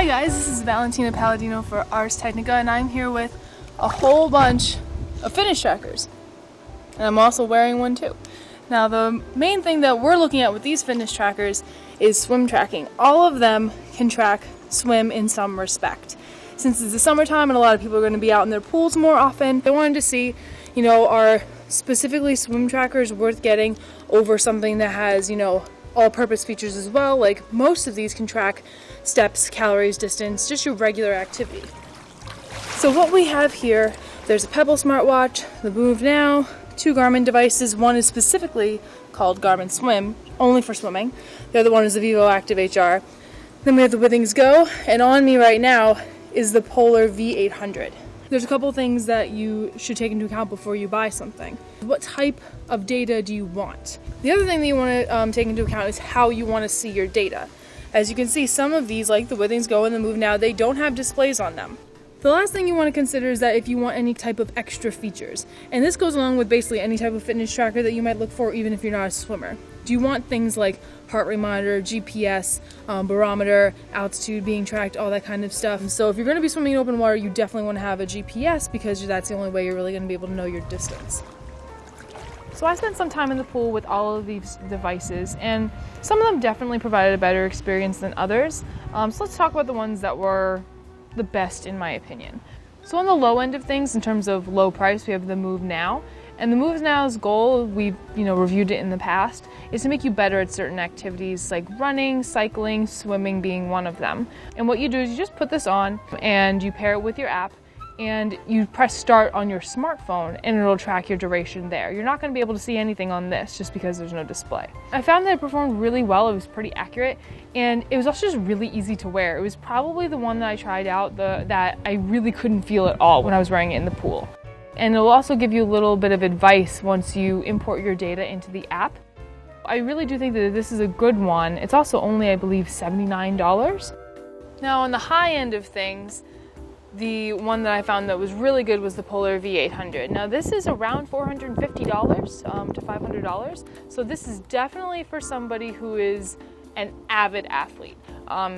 Hi guys, this is Valentina Palladino for Ars Technica, and I'm here with a whole bunch of fitness trackers. And I'm also wearing one too. Now the main thing that we're looking at with these fitness trackers is swim tracking. All of them can track swim in some respect. Since it's the summertime and a lot of people are going to be out in their pools more often, they wanted to see, are specifically swim trackers worth getting over something that has, all-purpose features as well. Like most of these can track steps, calories, distance, just your regular activity. So what we have here, there's a Pebble smartwatch, the Move Now, 2 Garmin devices. One is specifically called Garmin Swim, only for swimming. The other one is the Vivoactive HR. Then we have the Withings Go, and on me right now is the Polar V800. There's a couple things that you should take into account before you buy something. What type of data do you want? The other thing that you want to take into account is how you want to see your data. As you can see, some of these, like the Withings Go and the Move Now, they don't have displays on them. The last thing you want to consider is that if you want any type of extra features. And this goes along with basically any type of fitness tracker that you might look for, even if you're not a swimmer. Do you want things like heart rate monitor, GPS, barometer, altitude being tracked, all that kind of stuff? So if you're going to be swimming in open water, you definitely want to have a GPS because that's the only way you're really going to be able to know your distance. So I spent some time in the pool with all of these devices, and some of them definitely provided a better experience than others. So let's talk about the ones that were the best in my opinion. So on the low end of things, in terms of low price, we have the Move Now. And the Move Now's goal, we've reviewed it in the past, is to make you better at certain activities like running, cycling, swimming being one of them. And what you do is you just put this on and you pair it with your app and you press start on your smartphone and it'll track your duration there. You're not going to be able to see anything on this just because there's no display. I found that it performed really well. It was pretty accurate and it was also just really easy to wear. It was probably the one that I tried out that I really couldn't feel at all when I was wearing it in the pool. And it'll also give you a little bit of advice once you import your data into the app. I really do think that this is a good one. It's also only, I believe, $79. Now on the high end of things, the one that I found that was really good was the Polar V800. Now this is around $450 to $500. So this is definitely for somebody who is an avid athlete.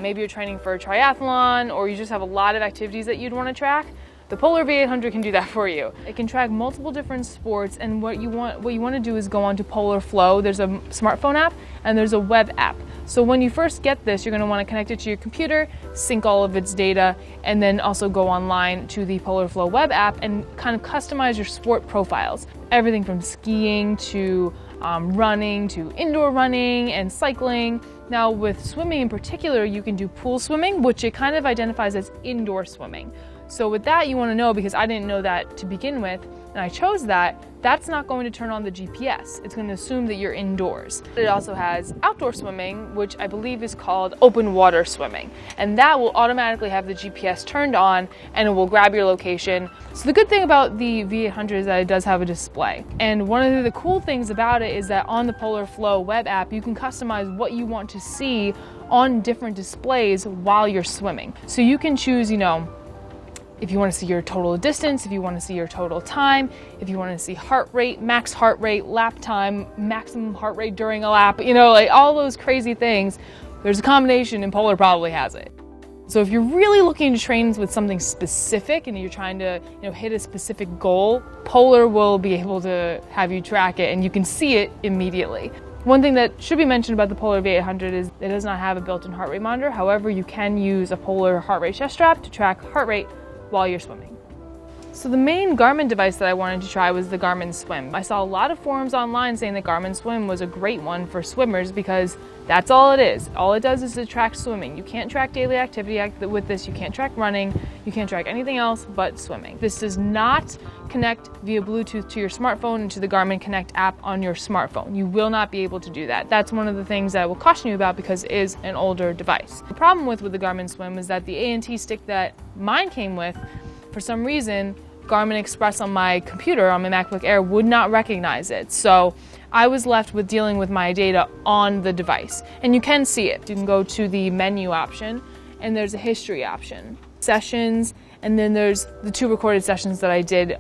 Maybe you're training for a triathlon or you just have a lot of activities that you'd want to track. The Polar V800 can do that for you. It can track multiple different sports, and what you want to do is go onto Polar Flow. There's a smartphone app and there's a web app. So when you first get this, you're going to want to connect it to your computer, sync all of its data, and then also go online to the Polar Flow web app and kind of customize your sport profiles. Everything from skiing to running to indoor running and cycling. Now with swimming in particular, you can do pool swimming, which it kind of identifies as indoor swimming. So with that, you want to know, because I didn't know that to begin with, and I chose that, that's not going to turn on the GPS. It's going to assume that you're indoors. It also has outdoor swimming, which I believe is called open water swimming. And that will automatically have the GPS turned on and it will grab your location. So the good thing about the V800 is that it does have a display. And one of the cool things about it is that on the Polar Flow web app, you can customize what you want to see on different displays while you're swimming. So you can choose, if you want to see your total distance, if you want to see your total time, if you want to see heart rate, max heart rate, lap time, maximum heart rate during a lap, like all those crazy things, there's a combination and Polar probably has it. So if you're really looking to train with something specific and you're trying to hit a specific goal, Polar will be able to have you track it and you can see it immediately. One thing that should be mentioned about the Polar V800 is it does not have a built-in heart rate monitor. However, you can use a Polar heart rate chest strap to track heart rate while you're swimming. So the main Garmin device that I wanted to try was the Garmin Swim. I saw a lot of forums online saying that Garmin Swim was a great one for swimmers because that's all it is. All it does is to track swimming. You can't track daily activity with this. You can't track running. You can't track anything else but swimming. This does not connect via Bluetooth to your smartphone and to the Garmin Connect app on your smartphone. You will not be able to do that. That's one of the things that I will caution you about because it is an older device. The problem with the Garmin Swim is that the A&T stick that mine came with, for some reason, Garmin Express on my computer, on my MacBook Air, would not recognize it. So I was left with dealing with my data on the device. And you can see it. You can go to the menu option and there's a history option. Sessions, and then there's the 2 recorded sessions that I did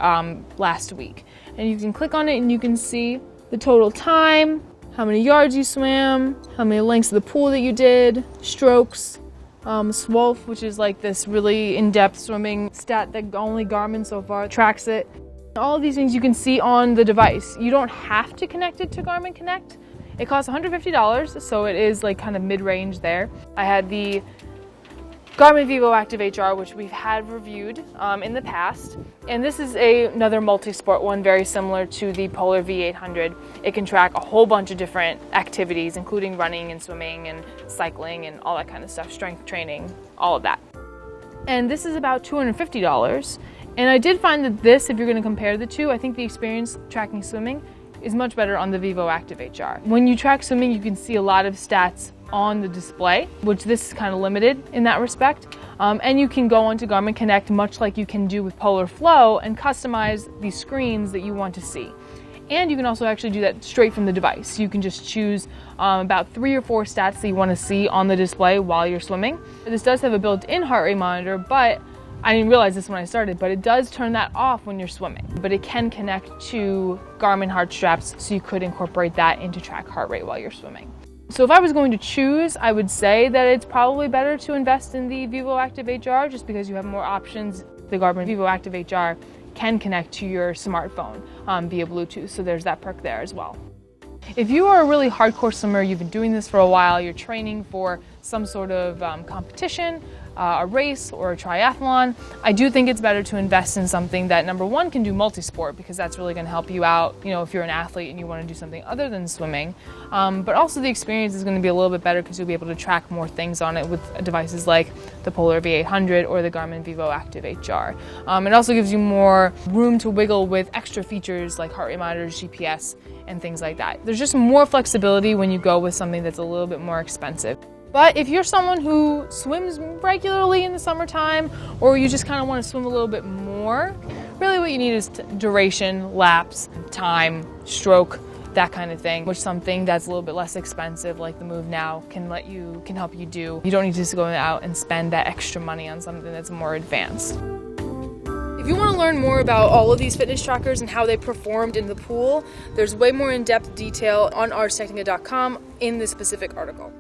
last week. And you can click on it and you can see the total time, how many yards you swam, how many lengths of the pool that you did, strokes, SWOLF, which is like this really in-depth swimming stat that only Garmin so far tracks it. All of these things you can see on the device. You don't have to connect it to Garmin Connect. It costs $150, so it is like kind of mid-range there. I had the Garmin Vivoactive HR, which we've had reviewed in the past. And this is another multi-sport one, very similar to the Polar V800. It can track a whole bunch of different activities, including running and swimming and cycling and all that kind of stuff, strength training, all of that. And this is about $250. And I did find that this, if you're going to compare the two, I think the experience tracking swimming is much better on the Vivoactive HR. When you track swimming, you can see a lot of stats on the display, which this is kind of limited in that respect. And you can go onto Garmin Connect, much like you can do with Polar Flow, and customize the screens that you want to see. And you can also actually do that straight from the device. You can just choose about 3 or 4 stats that you want to see on the display while you're swimming. This does have a built-in heart rate monitor, but I didn't realize this when I started, but it does turn that off when you're swimming. But it can connect to Garmin heart straps, so you could incorporate that into track heart rate while you're swimming. So if I was going to choose, I would say that it's probably better to invest in the Vivoactive HR just because you have more options. The Garmin Vivoactive HR can connect to your smartphone via Bluetooth, so there's that perk there as well. If you are a really hardcore swimmer, you've been doing this for a while, you're training for some sort of competition, a race or a triathlon, I do think it's better to invest in something that, number one, can do multi-sport, because that's really going to help you out, you know, if you're an athlete and you want to do something other than swimming. But also the experience is going to be a little bit better because you'll be able to track more things on it with devices like the Polar V800 or the Garmin Vivoactive HR. It also gives you more room to wiggle with extra features like heart rate monitors, GPS, and things like that. There's just more flexibility when you go with something that's a little bit more expensive. But if you're someone who swims regularly in the summertime, or you just kind of want to swim a little bit more, really what you need is duration, laps, time, stroke, that kind of thing, which something that's a little bit less expensive like the Move Now can help you do. You don't need to just go out and spend that extra money on something that's more advanced. If you want to learn more about all of these fitness trackers and how they performed in the pool, there's way more in-depth detail on arstechnica.com in this specific article.